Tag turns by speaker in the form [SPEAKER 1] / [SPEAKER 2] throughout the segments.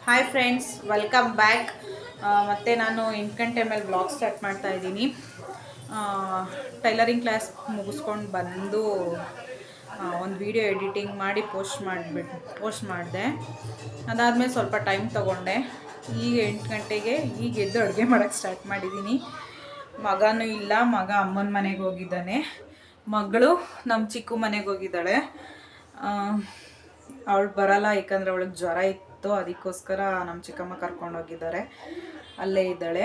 [SPEAKER 1] Hi friends, welcome back. ಮತ್ತು ನಾನು 8 ಗಂಟೆ ಮೇಲೆ ಬ್ಲಾಗ್ ಸ್ಟಾರ್ಟ್ ಮಾಡ್ತಾ ಇದ್ದೀನಿ. ಟೈಲರಿಂಗ್ ಕ್ಲಾಸ್ ಮುಗಿಸ್ಕೊಂಡು ಬಂದು ಒಂದು ವಿಡಿಯೋ ಎಡಿಟಿಂಗ್ ಮಾಡಿ ಪೋಸ್ಟ್ ಮಾಡಿದೆ. ಅದಾದಮೇಲೆ ಸ್ವಲ್ಪ ಟೈಮ್ ತೊಗೊಂಡೆ. ಈಗ 8 ಗಂಟೆಗೆ ಈಗ ಎದ್ದು ಅಡುಗೆ ಮಾಡೋಕ್ಕೆ ಸ್ಟಾರ್ಟ್ ಮಾಡಿದ್ದೀನಿ. ಮಗನೂ ಇಲ್ಲ, ಮಗ ಅಮ್ಮನ ಮನೆಗೆ ಹೋಗಿದ್ದಾನೆ, ಮಗಳು ನಮ್ಮ ಚಿಕ್ಕು ಮನೆಗೆ ಹೋಗಿದ್ದಾಳೆ. ಅವಳು ಬರಲ್ಲ, ಯಾಕಂದರೆ ಅವಳಿಗೆ ಜ್ವರ ಇತ್ತು, ಅದಕ್ಕೋಸ್ಕರ ನಮ್ಮ ಚಿಕ್ಕಮ್ಮ ಕರ್ಕೊಂಡೋಗಿದ್ದಾರೆ, ಅಲ್ಲೇ ಇದ್ದಾಳೆ.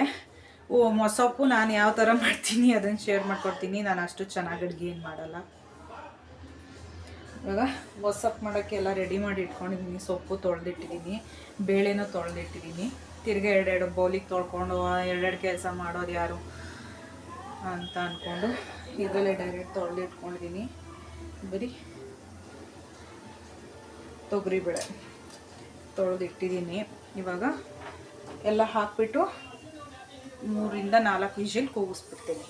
[SPEAKER 1] ಮೊಸಪ್ಪು ನಾನು ಯಾವ ಥರ ಮಾಡ್ತೀನಿ ಅದನ್ನು ಶೇರ್ ಮಾಡ್ಕೊಡ್ತೀನಿ. ನಾನು ಅಷ್ಟು ಚೆನ್ನಾಗಿ ಅಡುಗೆ ಏನು ಮಾಡಲ್ಲ. ಇವಾಗ ಮೊಸಪ್ಪು ಮಾಡೋಕ್ಕೆ ಎಲ್ಲ ರೆಡಿ ಮಾಡಿ ಇಟ್ಕೊಂಡಿದ್ದೀನಿ. ಸೊಪ್ಪು ತೊಳೆದಿಟ್ಟಿದ್ದೀನಿ, ಬೇಳೆನೂ ತೊಳೆದಿಟ್ಟಿದ್ದೀನಿ. ತಿರ್ಗಿ ಎರಡೆರಡು ಬೌಲಿಗೆ ತೊಳ್ಕೊಂಡು ಎರಡೆರಡು ಕೆಲಸ ಮಾಡೋದು ಯಾರು ಅಂತ ಅಂದ್ಕೊಂಡು ಇದರಲ್ಲೇ ಡೈರೆಕ್ಟ್ ತೊಳೆದಿಟ್ಕೊಂಡಿದ್ದೀನಿ. ಬರೀ ತೊಗರಿಬೇಳೆ ತೊಳೆದಿಟ್ಟಿದ್ದೀನಿ. ಇವಾಗ ಎಲ್ಲ ಹಾಕಿಬಿಟ್ಟು 3-4 ವಿಷಲ್ ಕೂಗಿಸ್ಬಿಡ್ತೀನಿ.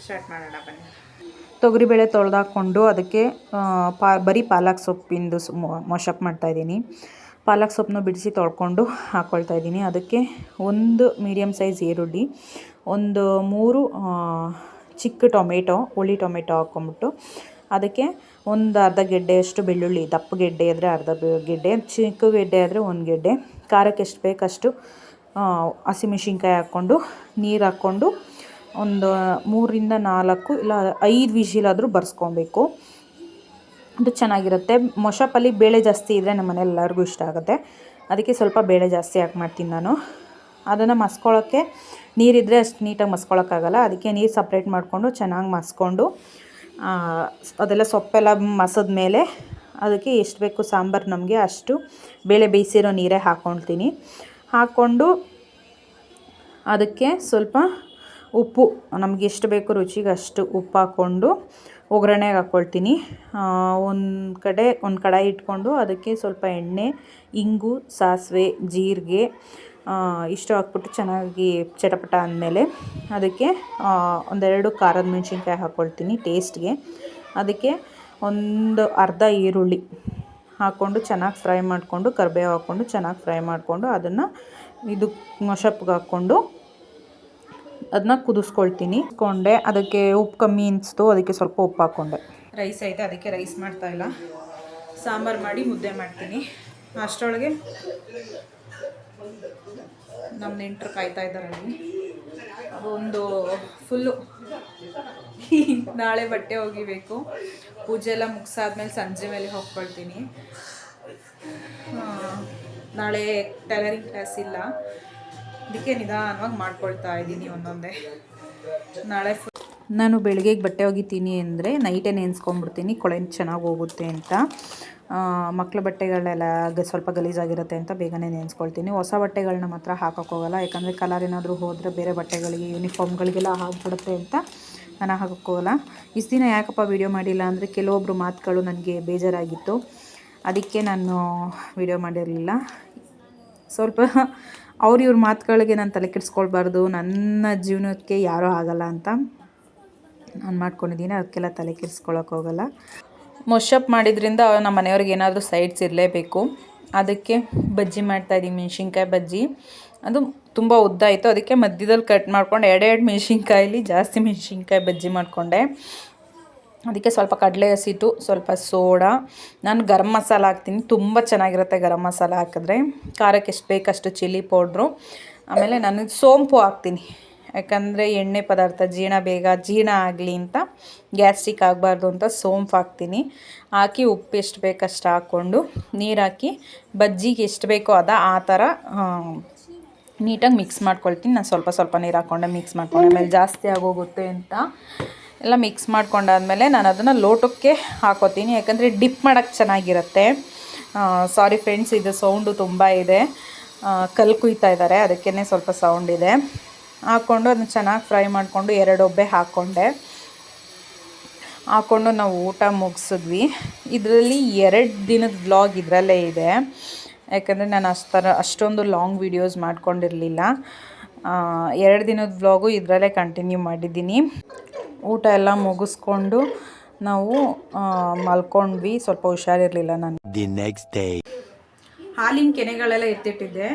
[SPEAKER 1] ಸ್ಟಾರ್ಟ್ ಮಾಡೋಣ ಬನ್ನಿ. ತೊಗರಿಬೇಳೆ ತೊಳೆದಾಕ್ಕೊಂಡು ಅದಕ್ಕೆ ಬರೀ ಪಾಲಕ್ ಸೊಪ್ಪಿಂದು ಮೊಶಪ್ ಮಾಡ್ತಾಯಿದ್ದೀನಿ. ಪಾಲಕ್ ಸೊಪ್ಪನ್ನು ಬಿಡಿಸಿ ತೊಳ್ಕೊಂಡು ಹಾಕ್ಕೊಳ್ತಾಯಿದ್ದೀನಿ. ಅದಕ್ಕೆ ಒಂದು ಮೀಡಿಯಮ್ ಸೈಜ್ ಈರುಳ್ಳಿ, ಒಂದು 3 ಚಿಕ್ಕ ಟೊಮೆಟೊ, ಹುಳಿ ಟೊಮೆಟೊ ಹಾಕ್ಕೊಂಬಿಟ್ಟು ಅದಕ್ಕೆ ಒಂದು ಅರ್ಧ ಗೆಡ್ಡೆಯಷ್ಟು ಬೆಳ್ಳುಳ್ಳಿ, ದಪ್ಪ ಗೆಡ್ಡೆ ಆದರೆ ಅರ್ಧ ಗೆಡ್ಡೆ, ಚಿಕ್ಕ ಗೆಡ್ಡೆ ಆದರೆ 1 ಗೆಡ್ಡೆ, ಖಾರಕ್ಕೆ ಎಷ್ಟು ಬೇಕಷ್ಟು ಹಸಿಮೆಣ್ಸಿನ್ಕಾಯಿ ಹಾಕ್ಕೊಂಡು ನೀರು ಹಾಕ್ಕೊಂಡು ಒಂದು 3-4 ಇಲ್ಲ 5 ವಿಷಿಲಾದರೂ ಬರ್ಸ್ಕೊಬೇಕು. ಅದು ಚೆನ್ನಾಗಿರುತ್ತೆ. ಮೊಶಪ್ಪಲ್ಲಿ ಬೇಳೆ ಜಾಸ್ತಿ ಇದ್ದರೆ ನಮ್ಮ ಮನೇಲಿ ಎಲ್ಲರಿಗೂ ಇಷ್ಟ ಆಗುತ್ತೆ. ಅದಕ್ಕೆ ಸ್ವಲ್ಪ ಬೇಳೆ ಜಾಸ್ತಿ ಹಾಕಿ ಮಾಡ್ತೀನಿ ನಾನು. ಅದನ್ನು ಮಸ್ಕೊಳ್ಳೋಕ್ಕೆ ನೀರಿದ್ದರೆ ಅಷ್ಟು ನೀಟಾಗಿ ಮಸ್ಕೊಳ್ಳೋಕ್ಕಾಗಲ್ಲ. ಅದಕ್ಕೆ ನೀರು ಸಪ್ರೇಟ್ ಮಾಡಿಕೊಂಡು ಚೆನ್ನಾಗಿ ಮಸ್ಕೊಂಡು ಅದೆಲ್ಲ ಸೊಪ್ಪೆಲ್ಲ ಮಸದ ಮೇಲೆ ಅದಕ್ಕೆ ಎಷ್ಟು ಬೇಕು ಸಾಂಬಾರು ನಮಗೆ ಅಷ್ಟು ಬೇಳೆ ಬೇಯಿಸಿರೋ ನೀರೇ ಹಾಕ್ಕೊಳ್ತೀನಿ. ಹಾಕ್ಕೊಂಡು ಅದಕ್ಕೆ ಸ್ವಲ್ಪ ಉಪ್ಪು ನಮಗೆ ಎಷ್ಟು ಬೇಕು ರುಚಿಗೆ ಅಷ್ಟು ಉಪ್ಪು ಹಾಕ್ಕೊಂಡು ಒಗ್ಗರಣೆಗೆ ಹಾಕ್ಕೊಳ್ತೀನಿ. ಒಂದು ಕಡಾಯಿ ಇಟ್ಕೊಂಡು ಅದಕ್ಕೆ ಸ್ವಲ್ಪ ಎಣ್ಣೆ, ಇಂಗು, ಸಾಸಿವೆ, ಜೀರಿಗೆ ಇಷ್ಟು ಹಾಕ್ಬಿಟ್ಟು ಚೆನ್ನಾಗಿ ಚಟಪಟ ಅಂದಮೇಲೆ ಅದಕ್ಕೆ ಒಂದೆರಡು ಖಾರದ ಮೆಣಸಿನ್ಕಾಯಿ ಹಾಕ್ಕೊಳ್ತೀನಿ ಟೇಸ್ಟ್ಗೆ. ಅದಕ್ಕೆ ಒಂದು ಅರ್ಧ ಈರುಳ್ಳಿ ಹಾಕ್ಕೊಂಡು ಚೆನ್ನಾಗಿ ಫ್ರೈ ಮಾಡಿಕೊಂಡು ಕರಿಬೇವು ಹಾಕ್ಕೊಂಡು ಚೆನ್ನಾಗಿ ಫ್ರೈ ಮಾಡಿಕೊಂಡು ಅದನ್ನು ಇದು ಮೊಶಪ್ಗೆ ಹಾಕ್ಕೊಂಡು ಅದನ್ನ ಕುದಿಸ್ಕೊಳ್ತೀನಿ. ಅದಕ್ಕೆ ಉಪ್ಪು ಕಮ್ಮಿ ಅನಿಸ್ತು, ಅದಕ್ಕೆ ಸ್ವಲ್ಪ ಉಪ್ಪು ಹಾಕ್ಕೊಂಡೆ. ರೈಸ್ ಐತೆ, ಅದಕ್ಕೆ ರೈಸ್ ಮಾಡ್ತಾಯಿಲ್ಲ, ಸಾಂಬಾರು ಮಾಡಿ ಮುದ್ದೆ ಮಾಡ್ತೀನಿ. ಅಷ್ಟರೊಳಗೆ ನಮ್ಮ ನೆಂಟರು ಕಾಯ್ತಾ ಇದ್ದಾರೆ. ಒಂದು ಫುಲ್ಲು ನಾಳೆ ಬಟ್ಟೆ ಒಗಿಬೇಕು. ಪೂಜೆ ಎಲ್ಲ ಮುಗಿಸಾದ್ಮೇಲೆ ಸಂಜೆ ಮೇಲೆ ಹೋಗ್ಕೊಳ್ತೀನಿ. ನಾಳೆ ಟೈಲರಿಂಗ್ ಕ್ಲಾಸ್ ಇಲ್ಲ, ಅದಕ್ಕೆ ನಿಧಾನವಾಗಿ ಮಾಡ್ಕೊಳ್ತಾ ಇದ್ದೀನಿ ಒಂದೊಂದೇ. ನಾಳೆ ನಾನು ಬೆಳಗ್ಗೆಗೆ ಬಟ್ಟೆ ಒಗಿತೀನಿ ಅಂದರೆ ನೈಟೇ ನೆನೆಸ್ಕೊಂಡ್ಬಿಡ್ತೀನಿ, ಕೊಳೆ ಚೆನ್ನಾಗಿ ಹೋಗುತ್ತೆ ಅಂತ. ಮಕ್ಳ ಬಟ್ಟೆಗಳೆಲ್ಲ ಸ್ವಲ್ಪ ಗಲೀಜಾಗಿರುತ್ತೆ ಅಂತ ಬೇಗನೆ ನೆನೆಸ್ಕೊಳ್ತೀನಿ. ಹೊಸ ಬಟ್ಟೆಗಳನ್ನ ಮಾತ್ರ ಹಾಕೋಕ್ಕೋಗಲ್ಲ, ಯಾಕಂದರೆ ಕಲರ್ ಏನಾದರೂ ಹೋದರೆ ಬೇರೆ ಬಟ್ಟೆಗಳಿಗೆ ಯೂನಿಫಾರ್ಮ್ಗಳಿಗೆಲ್ಲ ಹಾಕ್ಬಿಡುತ್ತೆ ಅಂತ ನಾನು ಹಾಕೋಕ್ಕೋಗಲ್ಲ. ಇಷ್ಟು ದಿನ ಯಾಕಪ್ಪ ವೀಡಿಯೋ ಮಾಡಿಲ್ಲ ಅಂದರೆ ಕೆಲವೊಬ್ಬರು ಮಾತುಗಳು ನನಗೆ ಬೇಜಾರಾಗಿತ್ತು, ಅದಕ್ಕೆ ನಾನು ವೀಡಿಯೋ ಮಾಡಿರಲಿಲ್ಲ. ಸ್ವಲ್ಪ ಇವ್ರ ಮಾತುಗಳಿಗೆ ನಾನು ತಲೆ ಕೆಡಿಸ್ಕೊಳ್ಬಾರ್ದು, ನನ್ನ ಜೀವನಕ್ಕೆ ಯಾರೂ ಆಗಲ್ಲ ಅಂತ ನಾನು ಮಾಡ್ಕೊಂಡಿದ್ದೀನಿ. ಅದಕ್ಕೆಲ್ಲ ತಲೆ ಕೆಡಿಸ್ಕೊಳ್ಳೋಕ್ಕೋಗಲ್ಲ. ಮೊಶಪ್ ಮಾಡಿದ್ರಿಂದ ನಮ್ಮ ಮನೆಯವ್ರಿಗೆ ಏನಾದರೂ ಸೈಡ್ಸ್ ಇರಲೇಬೇಕು. ಅದಕ್ಕೆ ಬಜ್ಜಿ ಮಾಡ್ತಾಯಿದ್ದೀನಿ, ಮೆಣಸಿನ್ಕಾಯಿ ಬಜ್ಜಿ. ಅದು ತುಂಬ ಉದ್ದ ಆಯಿತು, ಅದಕ್ಕೆ ಮಧ್ಯದಲ್ಲಿ ಕಟ್ ಮಾಡ್ಕೊಂಡು ಎರಡೆರಡು ಮೆಣಸಿನ್ಕಾಯಲ್ಲಿ ಜಾಸ್ತಿ ಮೆಣಸಿನ್ಕಾಯಿ ಬಜ್ಜಿ ಮಾಡಿಕೊಂಡೆ. ಅದಕ್ಕೆ ಸ್ವಲ್ಪ ಕಡಲೆ ಹಸಿಟ್ಟು, ಸ್ವಲ್ಪ ಸೋಡಾ, ನಾನು ಗರಂ ಮಸಾಲ ಹಾಕ್ತೀನಿ, ತುಂಬ ಚೆನ್ನಾಗಿರುತ್ತೆ ಗರಂ ಮಸಾಲ ಹಾಕಿದ್ರೆ. ಖಾರಕ್ಕೆ ಎಷ್ಟು ಬೇಕಷ್ಟು ಚಿಲ್ಲಿ ಪೌಡ್ರು, ಆಮೇಲೆ ನಾನು ಸೋಂಪು ಹಾಕ್ತೀನಿ, ಯಾಕಂದರೆ ಎಣ್ಣೆ ಪದಾರ್ಥ ಜೀರ್ಣ ಆಗಲಿ ಅಂತ, ಗ್ಯಾಸ್ಟ್ರಿಕ್ ಆಗಬಾರ್ದು ಅಂತ ಸೋಂಪು ಹಾಕ್ತೀನಿ. ಹಾಕಿ ಉಪ್ಪು ಎಷ್ಟು ಬೇಕಷ್ಟು ಹಾಕ್ಕೊಂಡು ನೀರು ಹಾಕಿ ಬಜ್ಜಿಗೆ ಎಷ್ಟು ಬೇಕೋ ಆ ಥರ ನೀಟಾಗಿ ಮಿಕ್ಸ್ ಮಾಡ್ಕೊಳ್ತೀನಿ. ನಾನು ಸ್ವಲ್ಪ ಸ್ವಲ್ಪ ನೀರು ಹಾಕ್ಕೊಂಡೆ ಮಿಕ್ಸ್ ಮಾಡ್ಕೊಂಡೆ, ಆಮೇಲೆ ಜಾಸ್ತಿ ಆಗೋಗುತ್ತೆ ಅಂತ ಎಲ್ಲ ಮಿಕ್ಸ್ ಮಾಡ್ಕೊಂಡಾದ್ಮೇಲೆ ನಾನು ಅದನ್ನು ಲೋಟಕ್ಕೆ ಹಾಕೋತೀನಿ, ಯಾಕಂದರೆ ಡಿಪ್ ಮಾಡೋಕ್ಕೆ ಚೆನ್ನಾಗಿರುತ್ತೆ. ಸಾರಿ ಫ್ರೆಂಡ್ಸ್, ಇದು ಸೌಂಡು ತುಂಬ ಇದೆ, ಕಲ್ಲು ಕುಯ್ತಾ ಇದ್ದಾರೆ, ಅದಕ್ಕೇ ಸ್ವಲ್ಪ ಸೌಂಡ್ ಇದೆ. ಹಾಕ್ಕೊಂಡು ಅದನ್ನ ಚೆನ್ನಾಗಿ ಫ್ರೈ ಮಾಡಿಕೊಂಡು 2 ಒಬ್ಬೆ ಹಾಕ್ಕೊಂಡು ನಾವು ಊಟ ಮುಗಿಸಿದ್ವಿ. ಇದರಲ್ಲಿ 2 ದಿನದ ವ್ಲಾಗ್ ಇದರಲ್ಲೇ ಇದೆ, ಯಾಕಂದರೆ ನಾನು ಅಷ್ಟೊಂದು ಲಾಂಗ್ ವೀಡಿಯೋಸ್ ಮಾಡ್ಕೊಂಡಿರಲಿಲ್ಲ. 2 ದಿನದ ವ್ಲಾಗು ಇದರಲ್ಲೇ ಕಂಟಿನ್ಯೂ ಮಾಡಿದ್ದೀನಿ. ಊಟ ಎಲ್ಲ ಮುಗಿಸ್ಕೊಂಡು ನಾವು ಮಲ್ಕೊಂಡ್ವಿ, ಸ್ವಲ್ಪ ಹುಷಾರಿರಲಿಲ್ಲ ನನಗೆ. ಹಾಲಿನ ಕೆನೆಗಳೆಲ್ಲ ಎತ್ತಿಟ್ಟಿದ್ದೆ.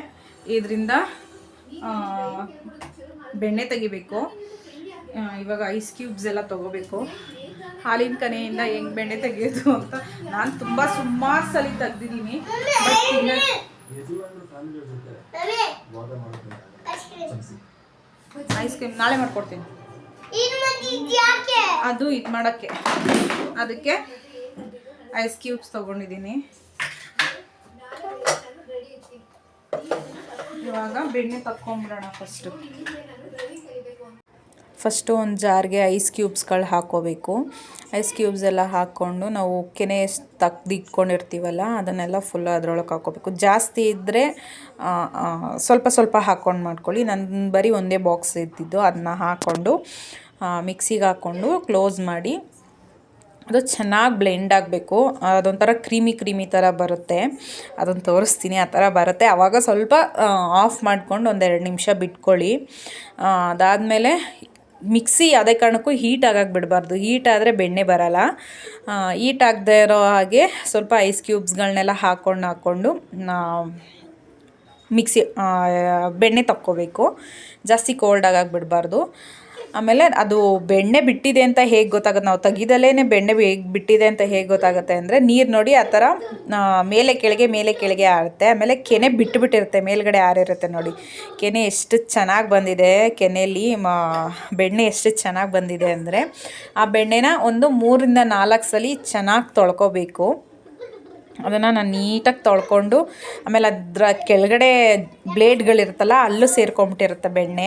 [SPEAKER 1] ಇದರಿಂದ ಬೆಣ್ಣೆ ತೆಗಿಬೇಕು. ಇವಾಗ ಐಸ್ ಕ್ಯೂಬ್ಸ್ ಎಲ್ಲ ತೊಗೋಬೇಕು. ಹಾಲಿನ ಕೆನೆಯಿಂದ ಹೆಂಗೆ ಬೆಣ್ಣೆ ತೆಗೆಯೋದು ಅಂತ ನಾನು ತುಂಬ ಸುಮಾರು ಸಲ ತೆಗ್ದಿದ್ದೀನಿ. ಐಸ್ ಕ್ರೀಮ್ ನಾಳೆ ಮಾಡ್ಕೊಡ್ತೀನಿ. ಅದು ಇದು ಮಾಡೋಕ್ಕೆ, ಅದಕ್ಕೆ ಐಸ್ ಕ್ಯೂಬ್ಸ್ ತೊಗೊಂಡಿದ್ದೀನಿ. ಇವಾಗ ಬೆಣ್ಣೆ ತಕ್ಕೊಂಬಿಡೋಣ. ಫಸ್ಟು ಒಂದು ಜಾರ್ಗೆ ಐಸ್ ಕ್ಯೂಬ್ಸ್ಗಳು ಹಾಕ್ಕೋಬೇಕು. ಐಸ್ ಕ್ಯೂಬ್ಸ್ ಎಲ್ಲ ಹಾಕ್ಕೊಂಡು ನಾವು ಕೆನೆ ತೆಗ್ದಿಟ್ಕೊಂಡಿರ್ತೀವಲ್ಲ ಅದನ್ನೆಲ್ಲ ಫುಲ್ ಅದರೊಳಗೆ ಹಾಕ್ಕೋಬೇಕು. ಜಾಸ್ತಿ ಇದ್ದರೆ ಸ್ವಲ್ಪ ಸ್ವಲ್ಪ ಹಾಕ್ಕೊಂಡು ಮಾಡ್ಕೊಳ್ಳಿ. ನನ್ನ ಬರೀ ಒಂದೇ ಬಾಕ್ಸ್ ಇದ್ದಿದ್ದು, ಅದನ್ನ ಹಾಕ್ಕೊಂಡು ಮಿಕ್ಸಿಗೆ ಹಾಕ್ಕೊಂಡು ಕ್ಲೋಸ್ ಮಾಡಿ ಅದು ಚೆನ್ನಾಗಿ ಬ್ಲೆಂಡ್ ಆಗಬೇಕು. ಅದೊಂಥರ ಕ್ರೀಮಿ ಥರ ಬರುತ್ತೆ. ಅದನ್ನು ತೋರಿಸ್ತೀನಿ. ಆ ಥರ ಬರುತ್ತೆ. ಆವಾಗ ಸ್ವಲ್ಪ ಆಫ್ ಮಾಡ್ಕೊಂಡು 1-2 ನಿಮಿಷ ಬಿಟ್ಕೊಳ್ಳಿ. ಅದಾದಮೇಲೆ ಮಿಕ್ಸಿ ಯಾವುದೇ ಕಾರಣಕ್ಕೂ ಹೀಟ್ ಆಗಕ್ಕೆ ಬಿಡಬಾರ್ದು. ಹೀಟ್ ಆದರೆ ಬೆಣ್ಣೆ ಬರಲ್ಲ. ಹೀಟ್ ಆಗದೆ ಇರೋ ಹಾಗೆ ಸ್ವಲ್ಪ ಐಸ್ ಕ್ಯೂಬ್ಸ್ಗಳನ್ನೆಲ್ಲ ಹಾಕ್ಕೊಂಡು ಮಿಕ್ಸಿ ಬೆಣ್ಣೆ ತಕ್ಕೋಬೇಕು. ಜಾಸ್ತಿ ಕೋಲ್ಡ್ ಆಗಕ್ಕೆ ಬಿಡಬಾರ್ದು. ಆಮೇಲೆ ಅದು ಬೆಣ್ಣೆ ಬಿಟ್ಟಿದೆ ಅಂತ ಹೇಗೆ ಗೊತ್ತಾಗುತ್ತೆ, ನಾವು ತೆಗಿದಲೇ ಬೆಣ್ಣೆ ಹೇಗೆ ಬಿಟ್ಟಿದೆ ಅಂತ ಹೇಗೆ ಗೊತ್ತಾಗುತ್ತೆ ಅಂದರೆ, ನೀರು ನೋಡಿ ಆ ಥರ ಮೇಲೆ ಕೆಳಗೆ ಆರುತ್ತೆ. ಆಮೇಲೆ ಕೆನೆ ಬಿಟ್ಟಿರುತ್ತೆ, ಮೇಲ್ಗಡೆ ಆರಿರುತ್ತೆ ನೋಡಿ. ಕೆನೆ ಎಷ್ಟು ಚೆನ್ನಾಗಿ ಬಂದಿದೆ, ಕೆನೆಯಲ್ಲಿ ಬೆಣ್ಣೆ ಎಷ್ಟು ಚೆನ್ನಾಗಿ ಬಂದಿದೆ ಅಂದರೆ, ಆ ಬೆಣ್ಣೆನ ಒಂದು 3-4 ಸಲ ಚೆನ್ನಾಗಿ ತೊಳ್ಕೊಬೇಕು. ಅದನ್ನು ನಾನು ನೀಟಾಗಿ ತೊಳ್ಕೊಂಡು, ಆಮೇಲೆ ಅದರ ಕೆಳಗಡೆ ಬ್ಲೇಡ್ಗಳಿರುತ್ತಲ್ಲ ಅಲ್ಲೂ ಸೇರ್ಕೊಂಬಿಟ್ಟಿರುತ್ತೆ ಬೆಣ್ಣೆ.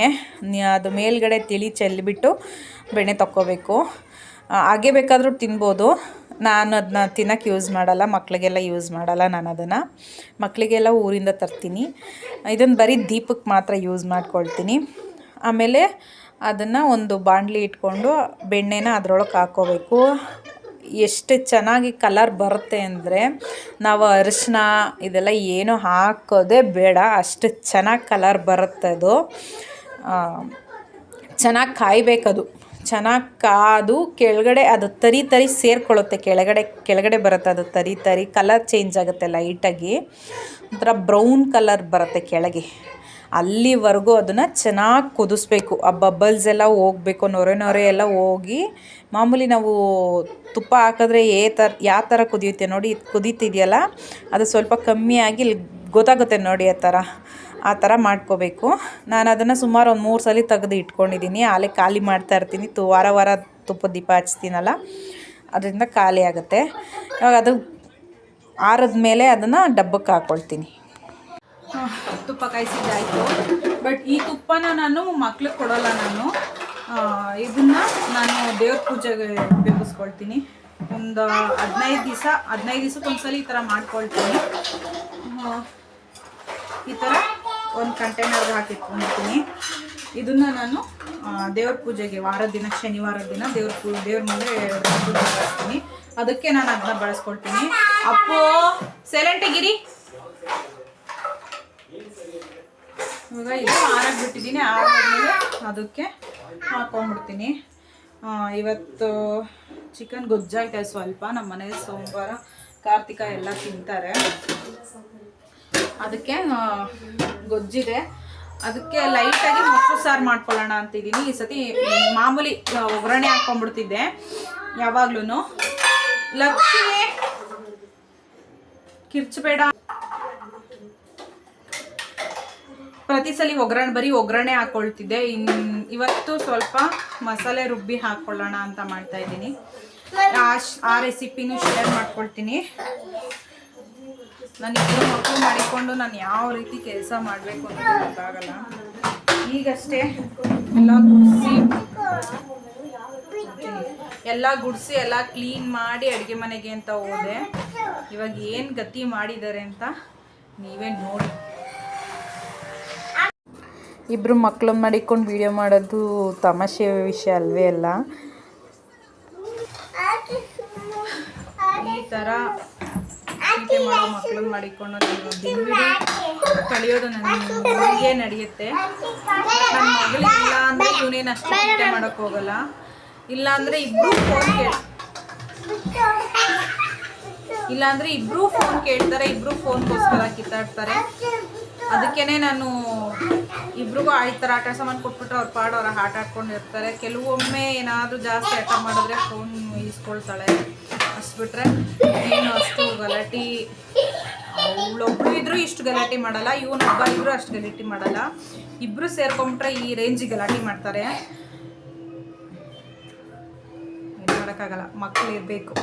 [SPEAKER 1] ಅದು ಮೇಲ್ಗಡೆ ಚೆಲ್ಲಿಬಿಟ್ಟು ಬೆಣ್ಣೆ ತಕ್ಕೋಬೇಕು. ಹಾಗೆ ಬೇಕಾದರೂ ತಿನ್ಬೋದು. ನಾನು ಅದನ್ನ ತಿನ್ನೋಕ್ಕೆ ಯೂಸ್ ಮಾಡಲ್ಲ, ಮಕ್ಕಳಿಗೆಲ್ಲ ಯೂಸ್ ಮಾಡಲ್ಲ. ನಾನು ಅದನ್ನು ಮಕ್ಕಳಿಗೆಲ್ಲ ಊರಿಂದ ತರ್ತೀನಿ. ಇದನ್ನು ಬರೀ ದೀಪಕ್ಕೆ ಮಾತ್ರ ಯೂಸ್ ಮಾಡ್ಕೊಳ್ತೀನಿ. ಆಮೇಲೆ ಅದನ್ನು ಒಂದು ಬಾಣಲಿ ಇಟ್ಕೊಂಡು ಬೆಣ್ಣೆನ ಅದರೊಳಗೆ ಹಾಕ್ಕೋಬೇಕು. ಎಷ್ಟು ಚೆನ್ನಾಗಿ ಕಲರ್ ಬರುತ್ತೆ ಅಂದರೆ, ನಾವು ಅರಿಶಿನ ಇದೆಲ್ಲ ಏನೂ ಹಾಕೋದೇ ಬೇಡ, ಅಷ್ಟು ಚೆನ್ನಾಗಿ ಕಲರ್ ಬರುತ್ತೆ. ಅದು ಚೆನ್ನಾಗಿ ಕಾಯಬೇಕದು. ಚೆನ್ನಾಗಿ ಕಾದು ಕೆಳಗಡೆ ಅದು ತರಿ ಸೇರಿಕೊಳ್ಳುತ್ತೆ. ಕೆಳಗಡೆ ಬರುತ್ತೆ. ಅದು ತರಿ ಕಲರ್ ಚೇಂಜ್ ಆಗುತ್ತೆ ಲೈಟಾಗಿ. ಒಂಥರ ಬ್ರೌನ್ ಕಲರ್ ಬರುತ್ತೆ ಕೆಳಗೆ. ಅಲ್ಲಿವರೆಗೂ ಅದನ್ನು ಚೆನ್ನಾಗಿ ಕುದಿಸ್ಬೇಕು. ಆ ಬಬಲ್ಸ್ ಎಲ್ಲ ಹೋಗಬೇಕು, ನೊರೆ ಎಲ್ಲ ಹೋಗಿ. ಮಾಮೂಲಿ ನಾವು ತುಪ್ಪ ಹಾಕಿದ್ರೆ ಯಾವ ಥರ ಕುದಿಯುತ್ತೆ ನೋಡಿ, ಕುದೀತಿದೆಯಲ್ಲ ಅದು ಸ್ವಲ್ಪ ಕಮ್ಮಿಯಾಗಿ ಗೊತ್ತಾಗುತ್ತೆ ನೋಡಿ. ಆ ಥರ ಮಾಡ್ಕೋಬೇಕು. ನಾನು ಅದನ್ನು ಸುಮಾರು ಒಂದು 3 ಸಲ ತೆಗೆದು ಇಟ್ಕೊಂಡಿದ್ದೀನಿ. ಆಲೆ ಖಾಲಿ ಮಾಡ್ತಾಯಿರ್ತೀನಿ. ವಾರ ತುಪ್ಪದ ದೀಪ ಹಚ್ತೀನಲ್ಲ, ಅದರಿಂದ ಖಾಲಿ ಆಗುತ್ತೆ. ಇವಾಗ ಅದು ಆರಿದ ಮೇಲೆ ಅದನ್ನು ಡಬ್ಬಕ್ಕೆ ಹಾಕ್ಕೊಳ್ತೀನಿ. ತುಪ್ಪ ಕಾಯಿಸಿದ್ದಾಯಿತು. ಬಟ್ ಈ ತುಪ್ಪನ ನಾನು ಮಕ್ಳಿಗೆ ಕೊಡೋಲ್ಲ. ಇದನ್ನು ನಾನು ದೇವ್ರ ಪೂಜೆಗೆ ಉಪಯೋಗಿಸ್ಕೊಳ್ತೀನಿ. ಒಂದು 15 ದಿವಸಕ್ಕೆ ಒಂದ್ಸಲ ಈ ಥರ ಮಾಡ್ಕೊಳ್ತೀನಿ. ಈ ಥರ ಒಂದು ಕಂಟೈನರ್ಗೆ ಹಾಕಿಟ್ಕೊಂಡಿರ್ತೀನಿ. ಇದನ್ನು ನಾನು ದೇವ್ರ ಪೂಜೆಗೆ ವಾರದ ದಿನ, ಶನಿವಾರದ ದಿನ ದೇವ್ರ ಮುಂದೆ ಪೂಜೆ ಮಾಡ್ತೀನಿ. ಅದಕ್ಕೆ ನಾನು ಅದನ್ನ ಬಳಸ್ಕೊಳ್ತೀನಿ. ಅಪ್ಪೋ ಸೈಲೆಂಟಾಗಿರಿ. ಇವಾಗ ಇದು ಆರಾಗಿ ಬಿಟ್ಟಿದ್ದೀನಿ. ಆರಾದ್ಮೇಲೆ ಅದಕ್ಕೆ ಹಾಕೊಂಡ್ಬಿಡ್ತೀನಿ. ಇವತ್ತು ಚಿಕನ್ ಗೊಜ್ಜಾಯ್ತು ಸ್ವಲ್ಪ. ನಮ್ಮ ಮನೇಲಿ ಸೋಮವಾರ ಕಾರ್ತಿಕ ಎಲ್ಲ ತಿಂತಾರೆ, ಅದಕ್ಕೆ ಗೊಜ್ಜಿದೆ. ಅದಕ್ಕೆ ಲೈಟಾಗಿ ಮೊಸರು ಸಾರು ಮಾಡ್ಕೊಳ್ಳೋಣ ಅಂತಿದ್ದೀನಿ. ಈ ಸತಿ ಮಾಮೂಲಿ ಒಗ್ಗರಣೆ ಹಾಕ್ಕೊಂಡ್ಬಿಡ್ತಿದ್ದೆ ಯಾವಾಗ್ಲೂ. ಲಕ್ಷ್ಮಿ ಕಿರ್ಚಬೇಡ. ಪ್ರತಿ ಸಲ ಬರೀ ಒಗ್ಗರಣೆ ಹಾಕ್ಕೊಳ್ತಿದ್ದೆ. ಇವತ್ತು ಸ್ವಲ್ಪ ಮಸಾಲೆ ರುಬ್ಬಿ ಹಾಕ್ಕೊಳ್ಳೋಣ ಅಂತ ಮಾಡ್ತಾ ಇದ್ದೀನಿ. ಆ ರೆಸಿಪಿನೂ ಶೇರ್ ಮಾಡ್ಕೊಳ್ತೀನಿ. ನಾನು ಇಬ್ಬರು ಮಕ್ಕಳು ಮಾಡಿಕೊಂಡು ನಾನು ಯಾವ ರೀತಿ ಕೆಲಸ ಮಾಡಬೇಕು ಅಂತ ಗೊತ್ತಾಗಲ್ಲ. ಈಗಷ್ಟೇ ಎಲ್ಲ ಗುಡಿಸಿ ಎಲ್ಲ ಕ್ಲೀನ್ ಮಾಡಿ ಅಡುಗೆ ಮನೆಗೆ ಅಂತ ಹೋದೆ. ಇವಾಗ ಏನು ಗತಿ ಮಾಡಿದ್ದಾರೆ ಅಂತ ನೀವೇ ನೋಡಿ. ಇಬ್ಬರು ಮಕ್ಕಳನ್ನ ಮಾಡಿಕೊಂಡು ವಿಡಿಯೋ ಮಾಡೋದು ತಮಾಷೆ ವಿಷಯ ಅಲ್ವೇ ಅಲ್ಲ. ಈ ಥರ ಟೀಕೆ ಮಾಡೋ ಮಕ್ಕಳನ್ನ ಮಾಡಿಕೊಂಡು ನಾನು ಕಳಿಯೋದು ನನಗೆ ನಡೆಯುತ್ತೆ. ನನ್ನ ಮಗಳಿಲ್ಲ ಅಂದರೆ ಇವನೇನು ಅಷ್ಟು ಟೀಕೆ ಮಾಡೋಕ್ಕೆ ಹೋಗಲ್ಲ. ಇಲ್ಲಾಂದರೆ ಇಬ್ಬರು ಫೋನ್ ಇಲ್ಲಾಂದರೆ ಇಬ್ಬರೂ ಫೋನ್ ಕೇಳ್ತಾರೆ, ಇಬ್ಬರೂ ಫೋನ್ಗೋಸ್ಕರ ಕಿತ್ತಾಡ್ತಾರೆ. ಅದಕ್ಕೇ ನಾನು ಇಬ್ರಿಗೂ ಈ ಥರ ಆಟ ಸಾಮಾನು ಕೊಟ್ಬಿಟ್ರೆ ಅವ್ರ ಪಾಡು ಅವ್ರ ಆಟ ಆಡ್ಕೊಂಡಿರ್ತಾರೆ. ಕೆಲವೊಮ್ಮೆ ಏನಾದರೂ ಜಾಸ್ತಿ ಆಟ ಮಾಡಿದ್ರೆ ಫೋನ್ ಈಸ್ಕೊಳ್ತಾಳೆ. ಅಷ್ಟು ಬಿಟ್ಟರೆ ಏನು ಅಷ್ಟು ಗಲಾಟೆ, ಅವಳೊಬ್ಳು ಇದ್ರೂ ಇಷ್ಟು ಗಲಾಟೆ ಮಾಡಲ್ಲ, ಇವನೊಬ್ಬ ಇದ್ರೂ ಅಷ್ಟು ಗಲಾಟೆ ಮಾಡಲ್ಲ. ಇಬ್ಬರು ಸೇರ್ಕೊಂಡ್ಬಿಟ್ರೆ ಈ ರೇಂಜಿಗೆ ಗಲಾಟೆ ಮಾಡ್ತಾರೆ. ಏನು ಮಾಡೋಕ್ಕಾಗಲ್ಲ, ಮಕ್ಕಳು ಇರಬೇಕು.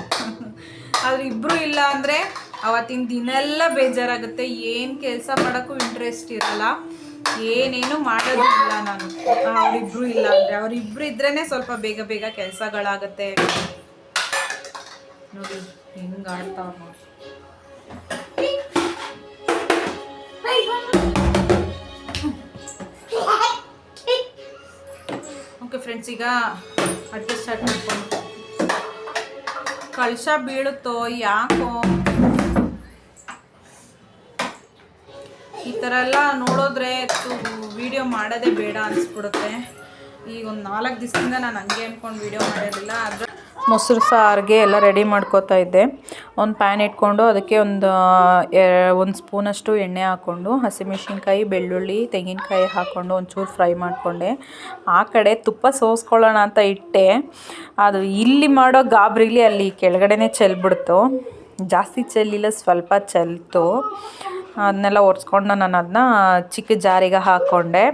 [SPEAKER 1] ಆದರೆ ಇಬ್ಬರು ಇಲ್ಲ ಅಂದರೆ ಅವತ್ತಿನ ದಿನೆಲ್ಲ ಬೇಜಾರಾಗುತ್ತೆ. ಏನು ಕೆಲಸ ಮಾಡೋಕ್ಕೂ ಇಂಟ್ರೆಸ್ಟ್ ಇರಲ್ಲ, ಏನೇನು ಮಾಡೋದಿಲ್ಲ ನಾನು ಅವರಿಬ್ಬರು ಇಲ್ಲ ಅಂದರೆ. ಅವರಿಬ್ಬರು ಇದ್ರೇ ಸ್ವಲ್ಪ ಬೇಗ ಬೇಗ ಕೆಲಸಗಳಾಗುತ್ತೆ. ನೋಡಿ ಹೆಂಗೆ ಆಡ್ತಾವ ನೋಡಿ. ಓಕೆ ಫ್ರೆಂಡ್ಸ್, ಈಗ ಅಡ್ಗೆ ಸ್ಟಾರ್ಟ್ ಮಾಡ್ಕೊಂಡು ಕಳಶ ಬೀಳುತ್ತೋ ಯಾಕೋ ಈ ಥರ ಎಲ್ಲ ನೋಡಿದ್ರೆ ವಿಡಿಯೋ ಮಾಡೋದೇ ಬೇಡ ಅನಿಸ್ಬಿಡುತ್ತೆ. ಈಗ ಒಂದು 4 ದಿವಸದಿಂದ ನಾನು ಹಂಗೆ ಅಂದ್ಕೊಂಡು ವಿಡಿಯೋ ಮಾಡಿರಲಿಲ್ಲ. ಆದರೆ ಮೊಸರು ಸಾರಿಗೆ ಎಲ್ಲ ರೆಡಿ ಮಾಡ್ಕೋತಾ ಇದ್ದೆ. ಒಂದು ಪ್ಯಾನ್ ಇಟ್ಕೊಂಡು ಅದಕ್ಕೆ ಒಂದು ಸ್ಪೂನಷ್ಟು ಎಣ್ಣೆ ಹಾಕ್ಕೊಂಡು ಹಸಿಮೆಣ್ಸಿನ್ಕಾಯಿ, ಬೆಳ್ಳುಳ್ಳಿ, ತೆಂಗಿನಕಾಯಿ ಹಾಕ್ಕೊಂಡು ಒಂಚೂರು ಫ್ರೈ ಮಾಡಿಕೊಂಡೆ. ಆ ಕಡೆ ತುಪ್ಪ ಸೋಸ್ಕೊಳ್ಳೋಣ ಅಂತ ಇಟ್ಟೆ. ಅದು ಇಲ್ಲಿ ಮಾಡೋ ಗಾಬರಿಲಿ ಅಲ್ಲಿ ಕೆಳಗಡೆನೇ ಚೆಲ್ಬಿಡ್ತು. ಜಾಸ್ತಿ ಚೆಲ್ಲಿಲ್ಲ, ಸ್ವಲ್ಪ ಚೆಲ್ತು. ಅದನ್ನೆಲ್ಲ ಒರೆಸ್ಕೊಂಡು ನಾನು ಅದನ್ನ ಚಿಕ್ಕ ಜಾರಿಗೆ ಹಾಕ್ಕೊಂಡೆ.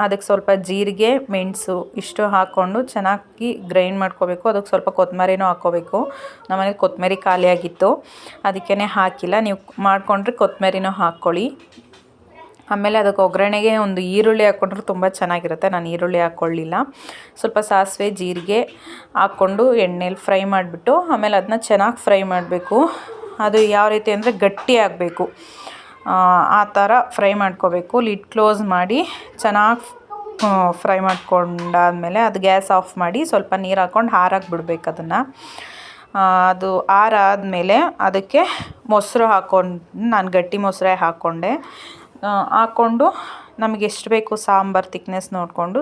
[SPEAKER 1] ಅದಕ್ಕೆ ಸ್ವಲ್ಪ ಜೀರಿಗೆ, ಮೆಣಸು ಇಷ್ಟು ಹಾಕ್ಕೊಂಡು ಚೆನ್ನಾಗಿ ಗ್ರೈಂಡ್ ಮಾಡ್ಕೋಬೇಕು. ಅದಕ್ಕೆ ಸ್ವಲ್ಪ ಕೊತ್ತಂಬರಿನೂ ಹಾಕ್ಕೋಬೇಕು. ನಮ್ಮನೇಲಿ ಕೊತ್ತಂಬರಿ ಖಾಲಿಯಾಗಿತ್ತು, ಅದಕ್ಕೇ ಹಾಕಿಲ್ಲ. ನೀವು ಮಾಡಿಕೊಂಡ್ರೆ ಕೊತ್ತಂಬರಿನೂ ಹಾಕ್ಕೊಳ್ಳಿ. ಆಮೇಲೆ ಅದಕ್ಕೆ ಒಗ್ಗರಣೆಗೆ ಒಂದು ಈರುಳ್ಳಿ ಹಾಕ್ಕೊಂಡ್ರೆ ತುಂಬ ಚೆನ್ನಾಗಿರುತ್ತೆ. ನಾನು ಈರುಳ್ಳಿ ಹಾಕ್ಕೊಳ್ಳಿಲ್ಲ. ಸ್ವಲ್ಪ ಸಾಸಿವೆ, ಜೀರಿಗೆ ಹಾಕ್ಕೊಂಡು ಎಣ್ಣೆಲಿ ಫ್ರೈ ಮಾಡಿಬಿಟ್ಟು ಆಮೇಲೆ ಅದನ್ನ ಚೆನ್ನಾಗಿ ಫ್ರೈ ಮಾಡಬೇಕು. ಅದು ಯಾವ ರೀತಿ ಅಂದರೆ ಗಟ್ಟಿ ಆಗಬೇಕು, ಆ ಥರ ಫ್ರೈ ಮಾಡ್ಕೋಬೇಕು. ಲಿಡ್ ಕ್ಲೋಸ್ ಮಾಡಿ ಚೆನ್ನಾಗಿ ಫ್ರೈ ಮಾಡ್ಕೊಂಡಾದಮೇಲೆ ಅದು ಗ್ಯಾಸ್ ಆಫ್ ಮಾಡಿ ಸ್ವಲ್ಪ ನೀರು ಹಾಕ್ಕೊಂಡು ಆರಾಗಿ ಬಿಡ್ಬೇಕು ಅದನ್ನು. ಅದು ಆರಾದಮೇಲೆ ಅದಕ್ಕೆ ಮೊಸರು ಹಾಕ್ಕೊಂಡು, ನಾನು ಗಟ್ಟಿ ಮೊಸರೇ ಹಾಕ್ಕೊಂಡೆ. ಹಾಕ್ಕೊಂಡು ನಮಗೆ ಎಷ್ಟು ಬೇಕು ಸಾಂಬಾರು ತಿಕ್ನೆಸ್ ನೋಡಿಕೊಂಡು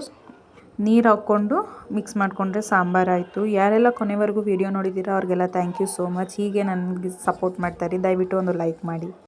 [SPEAKER 1] ನೀರು ಹಾಕ್ಕೊಂಡು ಮಿಕ್ಸ್ ಮಾಡಿಕೊಂಡ್ರೆ ಸಾಂಬಾರಾಯಿತು. ಯಾರೆಲ್ಲ ಕೊನೆವರೆಗೂ ವೀಡಿಯೋ ನೋಡಿದ್ದೀರಾ ಅವ್ರಿಗೆಲ್ಲ ಥ್ಯಾಂಕ್ ಯು ಸೋ ಮಚ್. ಹೀಗೆ ನನಗೆ ಸಪೋರ್ಟ್ ಮಾಡ್ತಾಯಿರಿ. ದಯವಿಟ್ಟು ಒಂದು ಲೈಕ್ ಮಾಡಿ.